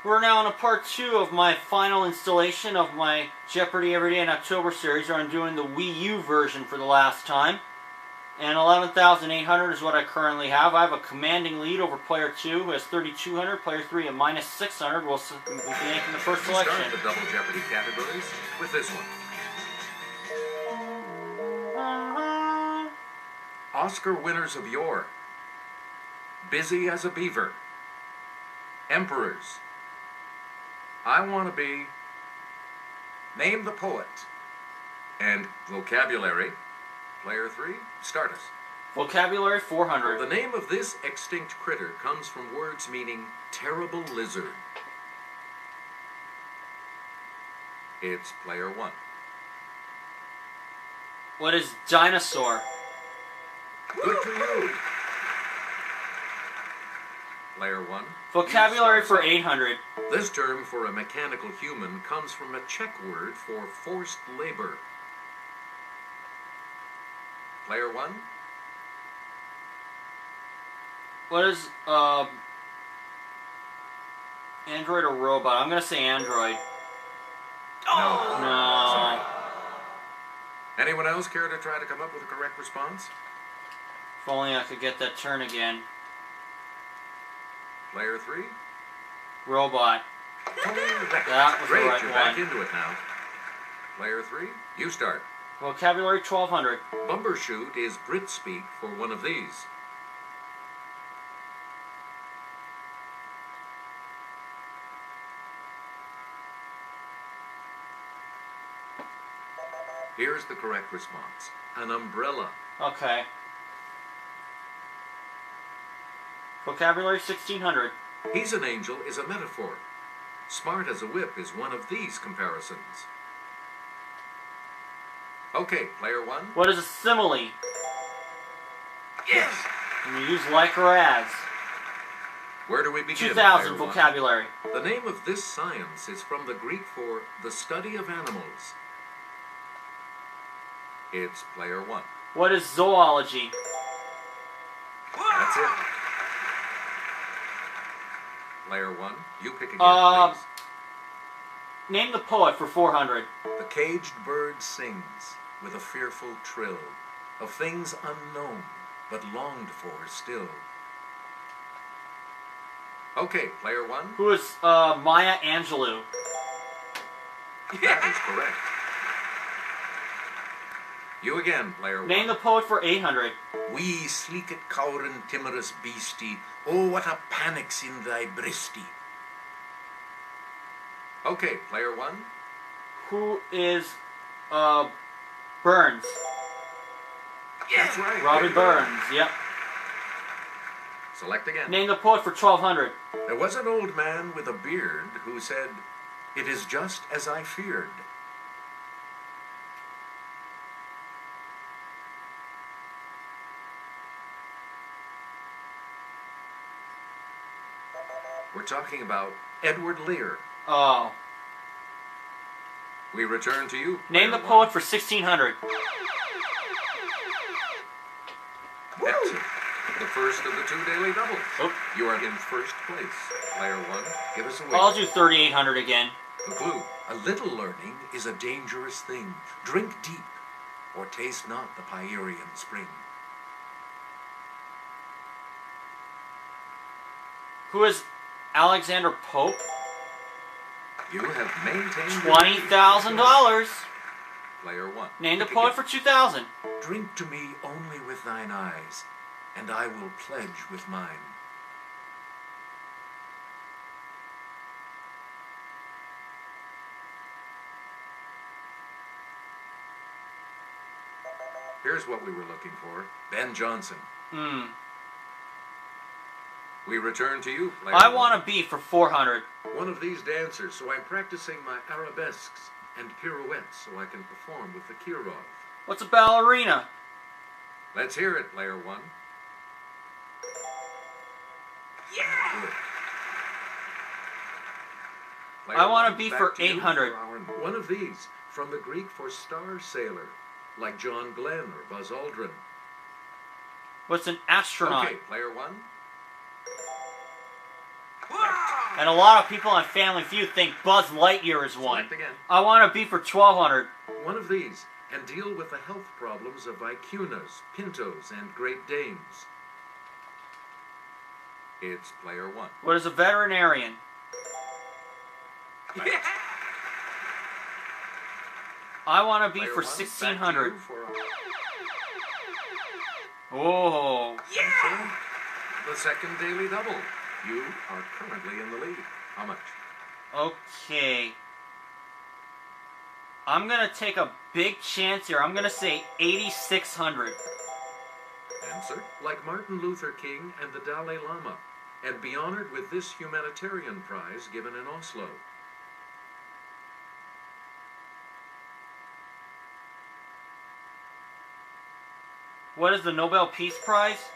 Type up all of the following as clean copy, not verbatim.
We're now on a part 2 of my final installation of my Jeopardy Every Day in October series, where I'm doing the Wii U version for the last time. And 11,800 is what I currently have. I have a commanding lead over player 2, who has 3,200. Player 3 at minus 600 will be making the first selection. Start the double Jeopardy categories with this one. Oscar winners of yore. Busy as a beaver. Emperors. I want to be. Name the poet. And vocabulary. Player 3, start us. Vocabulary 400. The name of this extinct critter comes from words meaning terrible lizard. It's player 1. What is dinosaur? Good for you. Player 1. Vocabulary for 800. This term for a mechanical human comes from a Czech word for forced labor. Player 1. What is android or robot? I'm gonna say android. No. Sorry. Anyone else care to try to come up with a correct response? If only I could get that turn again. Player 3. Robot. That was Great, the right you're one. back into it now. Player 3, you start. Vocabulary 1200. Bumbershoot is Brit speak for one of these. Here's the correct response. An umbrella. Okay. Vocabulary 1600. He's an angel is a metaphor. Smart as a whip is one of these comparisons. Okay, player 1. What is a simile? Yes! Can you use like or as? Where do we begin? 2000 player 1? vocabulary. The name of this science is from the Greek for the study of animals. It's player 1. What is zoology? That's it. Player 1, you pick again, please. Name the poet for 400. The caged bird sings with a fearful trill of things unknown but longed for still. Okay, player 1. Who is Maya Angelou? That is correct. You again, player 1. Name the poet for 800. Wee sleeket cowren timorous beastie, oh what a panic's in thy breastie. Okay, player 1. Who is Burns? That's right. Robbie Burns, yep. Select again. Name the poet for 1200. There was an old man with a beard who said, "It is just as I feared." We're talking about Edward Lear. Oh. We return to you. Name the player poet for 1600. Excellent. The first of the 2 daily doubles. Oh. You are in first place. Player 1, give us a wink. I'll do 3800 again. The clue. A little learning is a dangerous thing. Drink deep, or taste not the Pierian spring. Who is Alexander Pope? You have maintained $20,000. Player 1. Name the Pick poet again. for 2000. Drink to me only with thine eyes, and I will pledge with mine. Here's what we were looking for. Ben Jonson. We return to you, player I 1. want a B for 400. One of these dancers, so I'm practicing my arabesques and pirouettes so I can perform with the Kirov. What's a ballerina? Let's hear it, player 1. Yeah! Good. Player I want a 1, B back for to you 800. One of these, from the Greek for star sailor, like John Glenn or Buzz Aldrin. What's an astronaut? Okay, player 1. And a lot of people on Family Feud think Buzz Lightyear is one. Select again. I want to be for 1200. One of these, and deal with the health problems of vicunas, pintos, and Great Danes. It's player 1. What is a veterinarian? Yeah. I want to be Player for 1, 1600. back to you for Oh. yeah! The second daily double. You are currently in the lead. How much? Okay. I'm going to take a big chance here. I'm going to say 8600. Answer, like Martin Luther King and the Dalai Lama, and be honored with this humanitarian prize given in Oslo. What is the Nobel Peace Prize?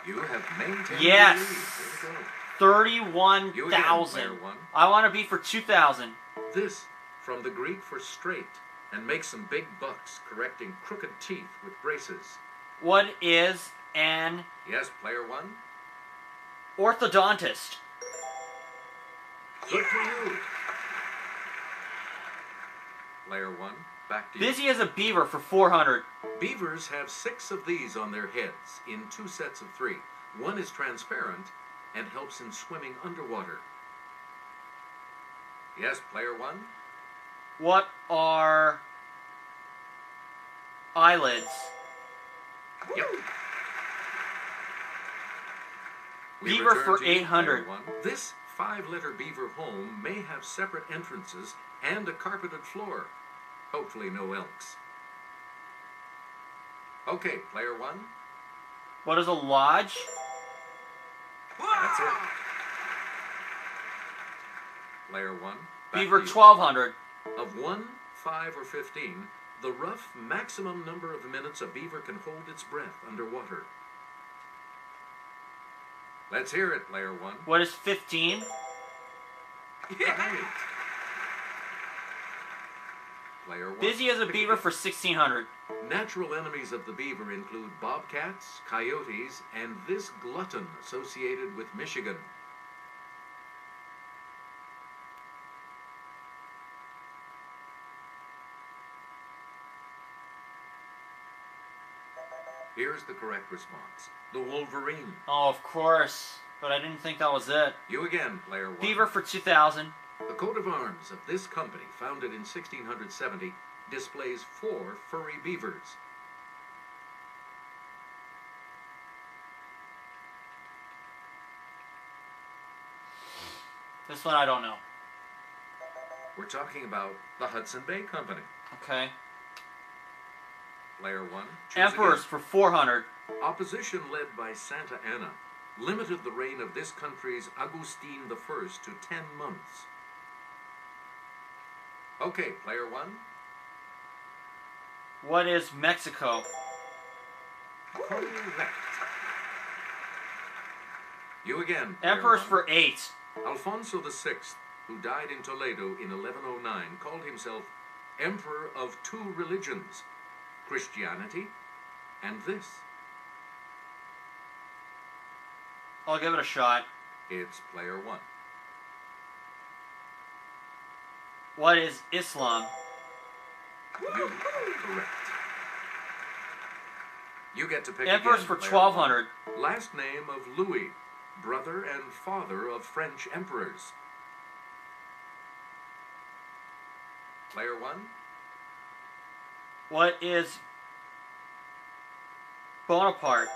You have maintained Yes. the lead. There you go. 31,000. You again, player 1. I want to be for 2000. This, from the Greek for straight, and make some big bucks correcting crooked teeth with braces. What is an Yes, player 1. orthodontist? Good for you. Player 1, back to you. Busy as a beaver for 400. Beavers have 6 of these on their heads in 2 sets of 3. One is transparent and helps in swimming underwater. Yes, player 1. What are eyelids? Yep. We Beaver return for to you, 800. player 1. This 5-letter beaver home may have separate entrances and a carpeted floor. Hopefully no elks. Okay, player 1. What is a lodge? That's it. Player 1. back Beaver to you. 1200. Of 1, 5, or 15, the rough maximum number of minutes a beaver can hold its breath underwater. Let's hear it, player 1. What is 15? Right. Player 1. Busy as a pick beaver again. for 1600. Natural enemies of the beaver include bobcats, coyotes, and this glutton associated with Michigan. Here's the correct response. The wolverine. Oh, of course. But I didn't think that was it. You again, player 1. Beaver for 2000. The coat of arms of this company, founded in 1670, displays 4 furry beavers. This one I don't know. We're talking about the Hudson Bay Company. Okay. Player 1. choose Emperors again. for 400. Opposition led by Santa Anna limited the reign of this country's Agustin I to 10 months. Okay, player 1. What is Mexico? Correct. You again. player Emperors 1. for 8. Alfonso VI, who died in Toledo in 1109, called himself Emperor of 2 religions, Christianity and this. I'll give it a shot. It's player 1. What is Islam? You are correct. You get to pick Emperors again, for player 1200. 1. Last name of Louis, brother and father of French emperors. Player 1. What is Bonaparte?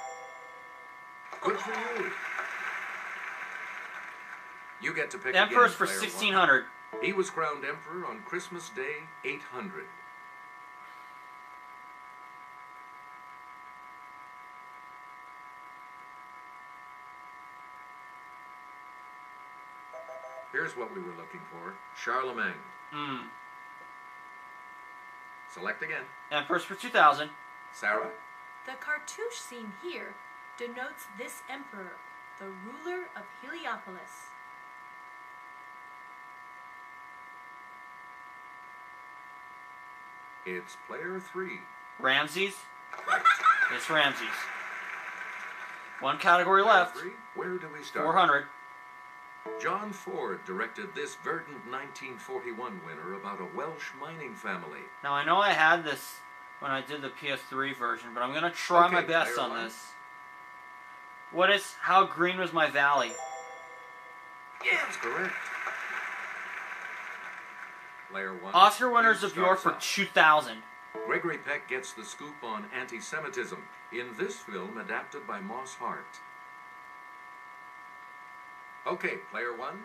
Good for you. You get to pick Emperors again, for player 1600. 1. He was crowned emperor on Christmas Day 800. Here's what we were looking for. Charlemagne. Select again. Emperors for 2000. Sarah. The cartouche seen here denotes this emperor, the ruler of Heliopolis. It's player 3. Ramses. Right. It's Ramses. One category Player left. 3. Where do we start? 400. John Ford directed this verdant 1941 winner about a Welsh mining family. Now I know I had this when I did the PS3 version, but I'm gonna try my best player on one. this. What is How Green Was My Valley? That's correct. Player one. Oscar winners please of Yore start for us off. 2000. Gregory Peck gets the scoop on anti-Semitism in this film adapted by Moss Hart. Okay, player one.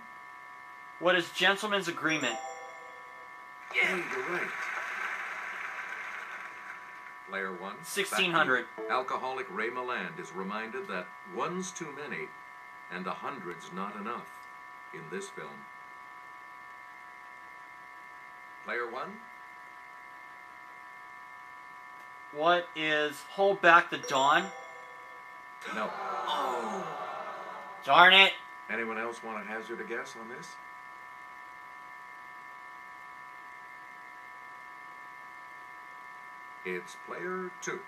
What is Gentleman's Agreement? Yeah, you're right. Player one. 1600. back to you. Alcoholic Ray Milland is reminded that one's too many and 100's not enough in this film. Player one. What is Hold Back the Dawn? No. Darn it! Anyone else want to hazard a guess on this? It's player two.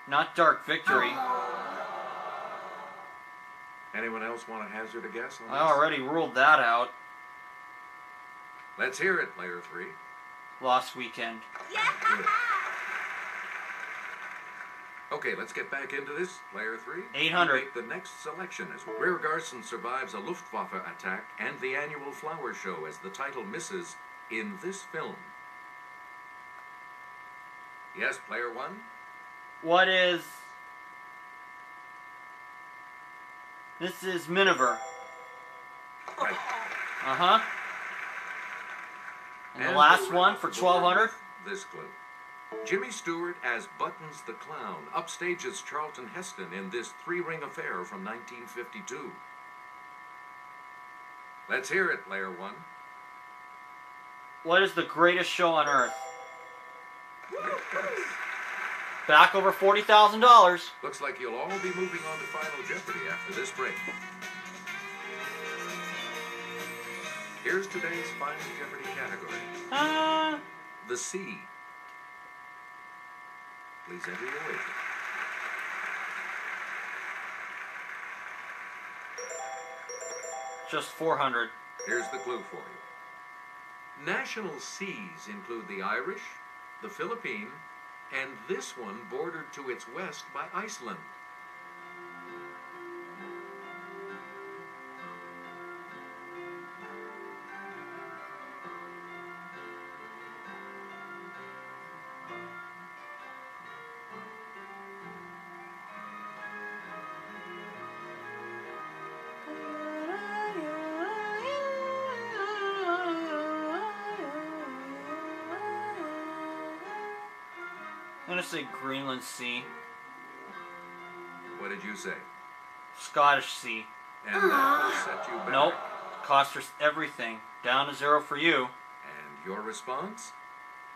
Not Dark Victory. Anyone else want to hazard a guess on I this? already ruled that out. Let's hear it, player three. Lost Weekend. Good. Okay, let's get back into this. Player three. 800. You make the next selection as Greer Garson survives a Luftwaffe attack and the annual flower show as the title misses in this film. Yes, player one. What is... This is Miniver. Right. Uh-huh. And the last we'll one wrap for up the board 1200. with this clue. Jimmy Stewart as Buttons the Clown upstages Charlton Heston in this three-ring affair from 1952. Let's hear it, player one. What is the greatest show on earth? Back over $40,000. Looks like you'll all be moving on to Final Jeopardy after this break. Here's today's Final Jeopardy category. The sea. Please enter your wager. Just 400. Here's the clue for you. National seas include the Irish, the Philippine, and this one bordered to its west by Iceland. I'm gonna say Greenland Sea. What did you say? Scottish Sea. And that will set you back. Nope. Cost us everything. Down to 0 for you. And your response?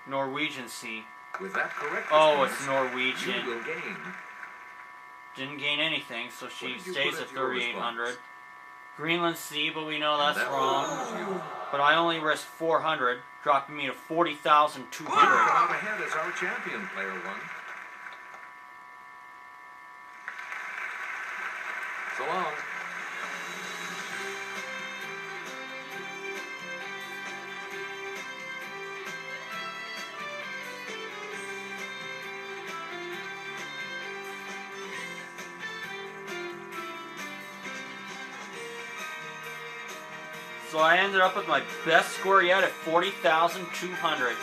Norwegian Sea. With that correct Oh, response, it's Norwegian. you will gain. Didn't gain anything, so she did you stays put at as your 3,800. response? Greenland Sea, but we know that's That will wrong. lose you. But I only risked 400, dropping me to You 40,200. come out ahead as our champion, player one. So long. So I ended up with my best score yet at 40,200.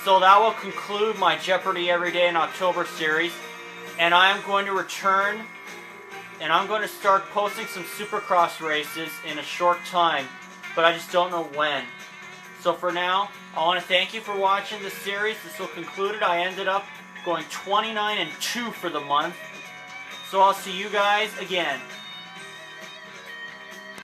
So that will conclude my Jeopardy Every Day in October series. And I am going to return, and I'm going to start posting some Supercross races in a short time. But I just don't know when. So for now, I want to thank you for watching this series. This will conclude it. I ended up going 29-2 for the month. So I'll see you guys again.